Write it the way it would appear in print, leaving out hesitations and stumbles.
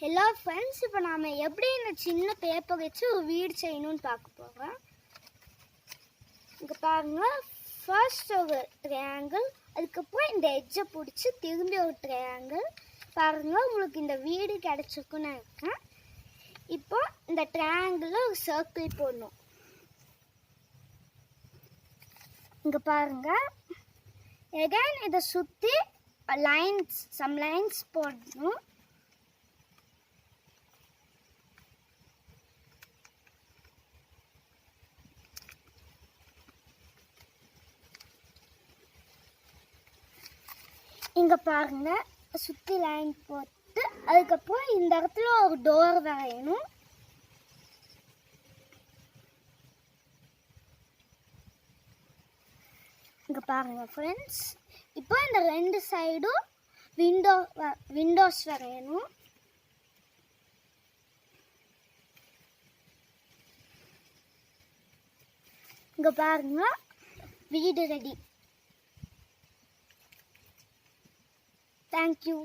Hello friends, இப்போ நாம் எப்படி இந்த சின்ன பேப்பர் வச்சு ஒரு வீடு செய்யணும்னு பார்க்க போகிறோம். இங்கே பாருங்கள், ஃபர்ஸ்ட் ஒரு ட்ரையாங்கிள், அதுக்கப்புறம் இந்த எட்ஜை பிடிச்சி திரும்பி ஒரு ட்ரையாங்கிள். பாருங்கள், உங்களுக்கு இந்த வீடு கிடச்சிருக்குன்னு இருக்கேன். இப்போ இந்த ட்ரையாங்கிளில் ஒரு சர்க்கிள் போடணும். இங்கே பாருங்கள், எகைன் இதை சுற்றி சம் லைன்ஸ் போடணும். இங்கே பாருங்க, சுற்றி லைன் போட்டு அதுக்கப்புறம் இந்த இடத்துல ஒரு டோர் வரையணும். இங்கே பாருங்க ஃப்ரெண்ட்ஸ், இப்போ இந்த ரெண்டு சைடும் விண்டோஸ் வரையணும். இங்கே பாருங்க, வீடு ரெடி. Thank you.